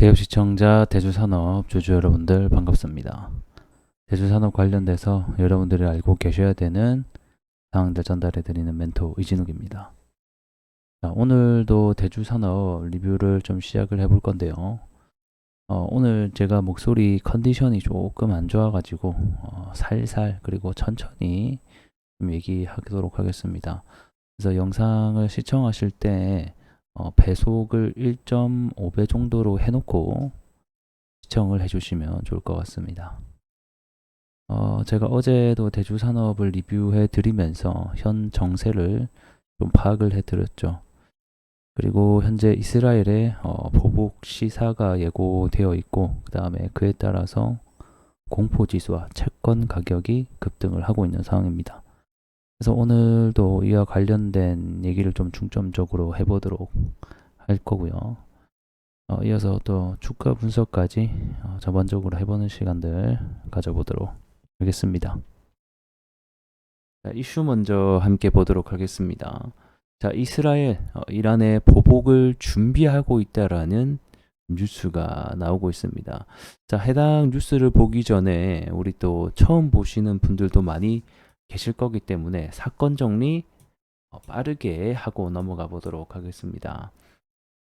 대우 시청자 대주산업 주주 여러분들 반갑습니다. 대주산업 관련돼서 여러분들이 알고 계셔야 되는 사항들 전달해 드리는 멘토 이진욱입니다. 자, 오늘도 대주산업 리뷰를 좀 시작을 해볼 건데요. 오늘 제가 목소리 컨디션이 조금 안 좋아가지고 살살 그리고 천천히 좀 얘기하도록 하겠습니다. 그래서 영상을 시청하실 때 배속을 1.5배 정도로 해놓고 시청을 해주시면 좋을 것 같습니다. 제가 어제도 대주산업을 리뷰해 드리면서 현 정세를 좀 파악을 해 드렸죠. 그리고 현재 이스라엘의 보복 시사가 예고되어 있고, 그 다음에 그에 따라서 공포지수와 채권 가격이 급등을 하고 있는 상황입니다. 그래서 오늘도 이와 관련된 얘기를 좀 중점적으로 해보도록 할 거고요. 이어서 또 주가 분석까지 전반적으로 해보는 시간들 가져보도록 하겠습니다. 자, 이슈 먼저 함께 보도록 하겠습니다. 자, 이스라엘, 이란의 보복을 준비하고 있다라는 뉴스가 나오고 있습니다. 자, 해당 뉴스를 보기 전에 우리 또 처음 보시는 분들도 많이 계실 거기 때문에 사건 정리 빠르게 하고 넘어가 보도록 하겠습니다.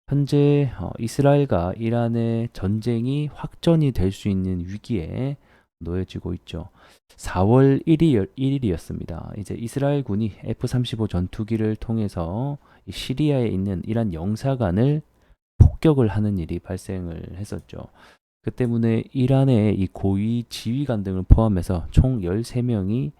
현재 이스라엘과 이란의 전쟁이 확전이 될 수 있는 위기에 놓여지고 있죠. 4월 1일이었습니다. 이제 이스라엘 군이 F-35 전투기를 통해서 시리아에 있는 이란 영사관을 폭격을 하는 일이 발생을 했었죠. 그 때문에 이란의 이 고위 지휘관 등을 포함해서 총 13명이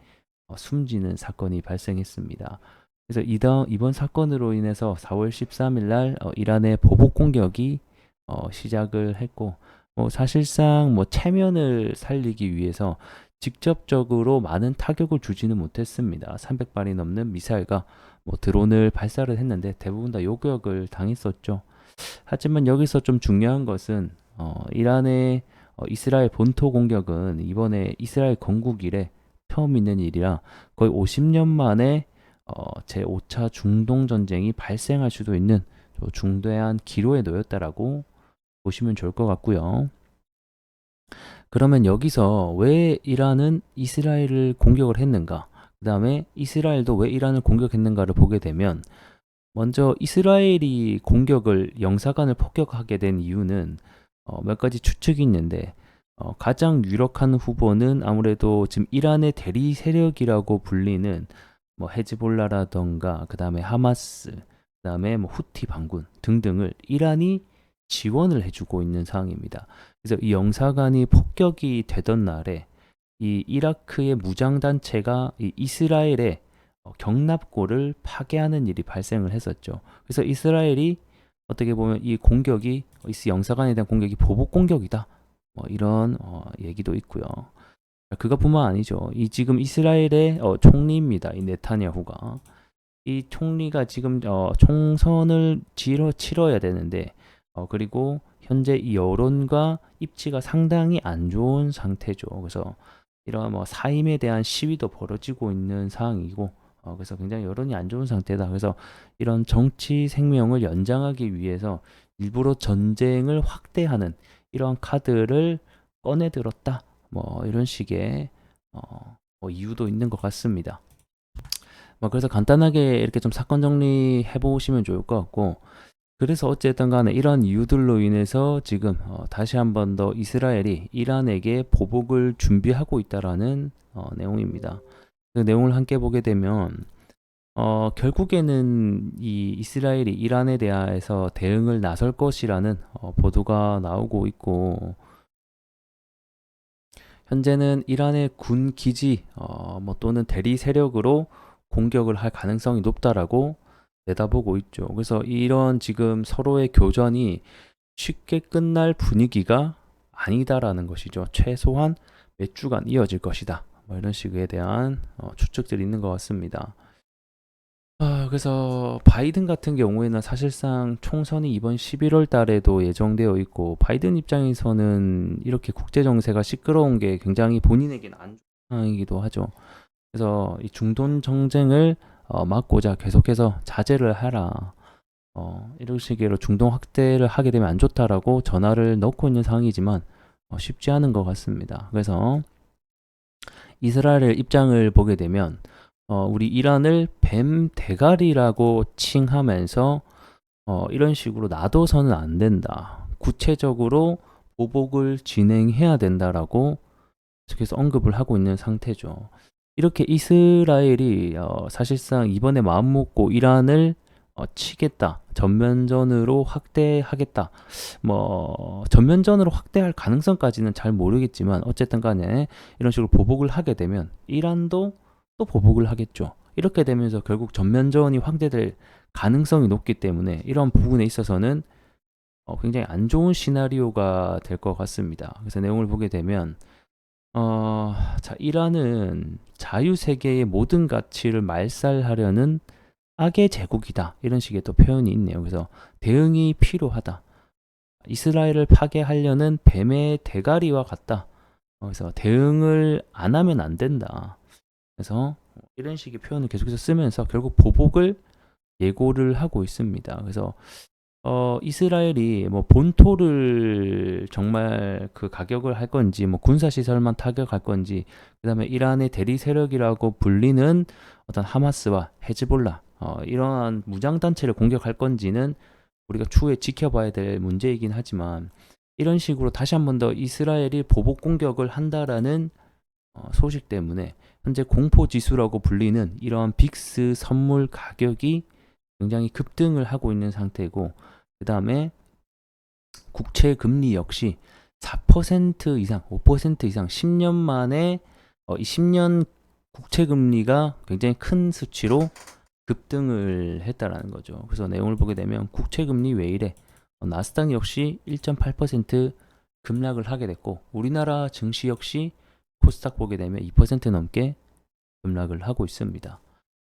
숨지는 사건이 발생했습니다. 그래서 이번 사건으로 인해서 4월 13일 날 이란의 보복 공격이 시작을 했고, 사실상 체면을 살리기 위해서 직접적으로 많은 타격을 주지는 못했습니다. 300발이 넘는 미사일과 드론을 발사를 했는데 대부분 다 요격을 당했었죠. 하지만 여기서 좀 중요한 것은 이란의 이스라엘 본토 공격은 이번에 이스라엘 건국 이래 처음 있는 일이라 거의 50년 만에 제5차 중동 전쟁이 발생할 수도 있는 중대한 기로에 놓였다라고 보시면 좋을 것 같고요. 그러면 여기서 왜 이란은 이스라엘을 공격을 했는가? 그 다음에 이스라엘도 왜 이란을 공격했는가를 보게 되면 먼저 이스라엘이 공격을 영사관을 폭격하게 된 이유는 몇 가지 추측이 있는데 가장 유력한 후보는 아무래도 지금 이란의 대리 세력이라고 불리는 헤즈볼라라던가 그 다음에 하마스, 그 다음에 후티 반군 등등을 이란이 지원을 해주고 있는 상황입니다. 그래서 이 영사관이 폭격이 되던 날에 이 이라크의 무장단체가 이 이스라엘의 경납고를 파괴하는 일이 발생을 했었죠. 그래서 이스라엘이 어떻게 보면 이 공격이 영사관에 대한 공격이 보복 공격이다. 이런 얘기도 있고요. 그것뿐만 아니죠. 이 지금 이스라엘의 총리입니다. 이 네타냐후가 이 총리가 지금 총선을 치러야 되는데 그리고 현재 이 여론과 입지가 상당히 안 좋은 상태죠. 그래서 이런 사임에 대한 시위도 벌어지고 있는 상황이고 그래서 굉장히 여론이 안 좋은 상태다. 그래서 이런 정치 생명을 연장하기 위해서 일부러 전쟁을 확대하는 이러한 카드를 꺼내 들었다. 이런 식의 이유도 있는 것 같습니다. 그래서 간단하게 이렇게 좀 사건 정리해 보시면 좋을 것 같고, 그래서 어쨌든 간에 이런 이유들로 인해서 지금 다시 한 번 더 이스라엘이 이란에게 보복을 준비하고 있다라는 내용입니다. 그 내용을 함께 보게 되면 결국에는 이 이스라엘이 이란에 대해서 대응을 나설 것이라는 보도가 나오고 있고, 현재는 이란의 군 기지 또는 대리 세력으로 공격을 할 가능성이 높다라고 내다보고 있죠. 그래서 이런 지금 서로의 교전이 쉽게 끝날 분위기가 아니다라는 것이죠. 최소한 몇 주간 이어질 것이다. 이런 식에 대한 추측들이 있는 것 같습니다. 그래서 바이든 같은 경우에는 사실상 총선이 이번 11월 달에도 예정되어 있고, 바이든 입장에서는 이렇게 국제 정세가 시끄러운 게 굉장히 본인에게는 안 좋은 상황이기도 하죠. 그래서 이 중동 정쟁을 막고자 계속해서 자제를 하라. 이런 식으로 중동 확대를 하게 되면 안 좋다라고 전화를 넣고 있는 상황이지만 쉽지 않은 것 같습니다. 그래서 이스라엘의 입장을 보게 되면 우리 이란을 뱀 대가리라고 칭하면서 이런 식으로 놔둬서는 안 된다. 구체적으로 보복을 진행해야 된다라고 계속해서 언급을 하고 있는 상태죠. 이렇게 이스라엘이 사실상 이번에 마음먹고 이란을 치겠다, 전면전으로 확대하겠다, 뭐 전면전으로 확대할 가능성까지는 잘 모르겠지만 어쨌든 간에 이런 식으로 보복을 하게 되면 이란도 또 보복을 하겠죠. 이렇게 되면서 결국 전면전이 확대될 가능성이 높기 때문에 이런 부분에 있어서는 굉장히 안 좋은 시나리오가 될 것 같습니다. 그래서 내용을 보게 되면 자, 이란은 자유세계의 모든 가치를 말살하려는 악의 제국이다. 이런 식의 또 표현이 있네요. 그래서 대응이 필요하다. 이스라엘을 파괴하려는 뱀의 대가리와 같다. 그래서 대응을 안 하면 안 된다. 그래서 이런 식의 표현을 계속해서 쓰면서 결국 보복을 예고를 하고 있습니다. 그래서 이스라엘이 뭐 본토를 정말 그 가격을 할 건지, 뭐 군사 시설만 타격할 건지, 그다음에 이란의 대리 세력이라고 불리는 어떤 하마스와 헤즈볼라 이러한 무장 단체를 공격할 건지는 우리가 추후에 지켜봐야 될 문제이긴 하지만 이런 식으로 다시 한 번 더 이스라엘이 보복 공격을 한다라는 소식 때문에 현재 공포 지수라고 불리는 이러한 빅스 선물 가격이 굉장히 급등을 하고 있는 상태고, 그 다음에 국채 금리 역시 4% 이상, 5% 이상 10년 만에 이 10년 국채 금리가 굉장히 큰 수치로 급등을 했다라는 거죠. 그래서 내용을 보게 되면 국채 금리 왜 이래? 나스닥 역시 1.8% 급락을 하게 됐고, 우리나라 증시 역시 코스닥 보게 되면 2% 넘게 급락을 하고 있습니다.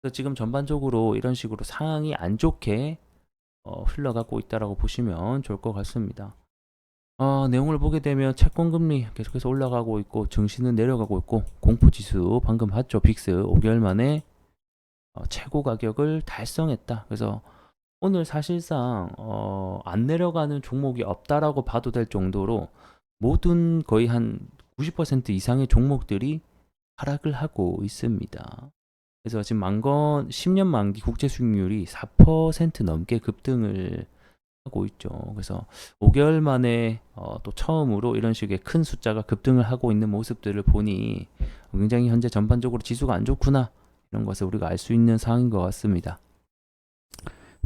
그래서 지금 전반적으로 이런 식으로 상황이 안 좋게 흘러가고 있다라고 보시면 좋을 것 같습니다. 내용을 보게 되면 채권금리 계속해서 올라가고 있고 증시는 내려가고 있고 공포지수 방금 봤죠. 빅스 5개월 만에 최고 가격을 달성했다. 그래서 오늘 사실상 안 내려가는 종목이 없다라고 봐도 될 정도로 모든 거의 한 90% 이상의 종목들이 하락을 하고 있습니다. 그래서 지금 10년 만기 국채 수익률이 4% 넘게 급등을 하고 있죠. 그래서 5개월 만에 또 처음으로 이런 식의 큰 숫자가 급등을 하고 있는 모습들을 보니 굉장히 현재 전반적으로 지수가 안 좋구나, 이런 것을 우리가 알 수 있는 상황인 것 같습니다.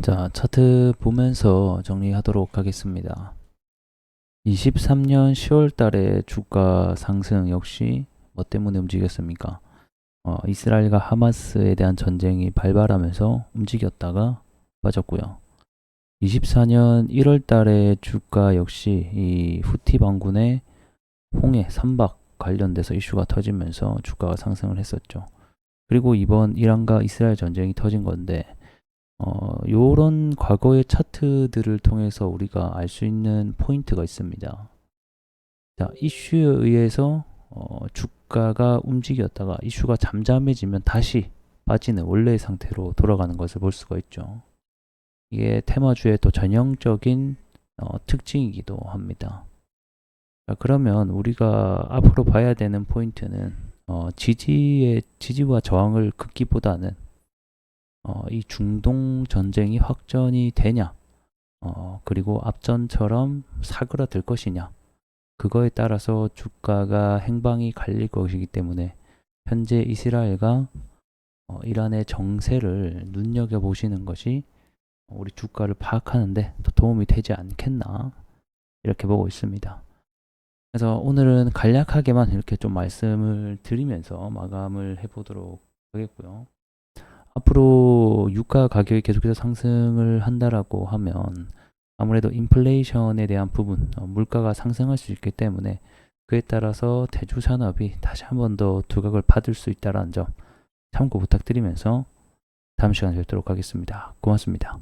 자, 차트 보면서 정리하도록 하겠습니다. 23년 10월 달에 주가 상승 역시 뭐 때문에 움직였습니까? 이스라엘과 하마스에 대한 전쟁이 발발하면서 움직였다가 빠졌고요. 24년 1월 달에 주가 역시 이 후티 반군의 홍해 선박 관련돼서 이슈가 터지면서 주가가 상승을 했었죠. 그리고 이번 이란과 이스라엘 전쟁이 터진 건데 요런 과거의 차트들을 통해서 우리가 알 수 있는 포인트가 있습니다. 자, 이슈에 의해서 주가가 움직였다가 이슈가 잠잠해지면 다시 빠지는 원래의 상태로 돌아가는 것을 볼 수가 있죠. 이게 테마주의 또 전형적인 특징이기도 합니다. 자, 그러면 우리가 앞으로 봐야 되는 포인트는 지지와 저항을 긋기보다는 이 중동 전쟁이 확전이 되냐, 그리고 앞전처럼 사그라들 것이냐, 그거에 따라서 주가가 행방이 갈릴 것이기 때문에 현재 이스라엘과 이란의 정세를 눈여겨보시는 것이 우리 주가를 파악하는데 또 도움이 되지 않겠나, 이렇게 보고 있습니다. 그래서 오늘은 간략하게만 이렇게 좀 말씀을 드리면서 마감을 해보도록 하겠고요. 앞으로 유가 가격이 계속해서 상승을 한다라고 하면 아무래도 인플레이션에 대한 부분, 물가가 상승할 수 있기 때문에 그에 따라서 대주 산업이 다시 한 번 더 두각을 받을 수 있다는 점 참고 부탁드리면서 다음 시간에 뵙도록 하겠습니다. 고맙습니다.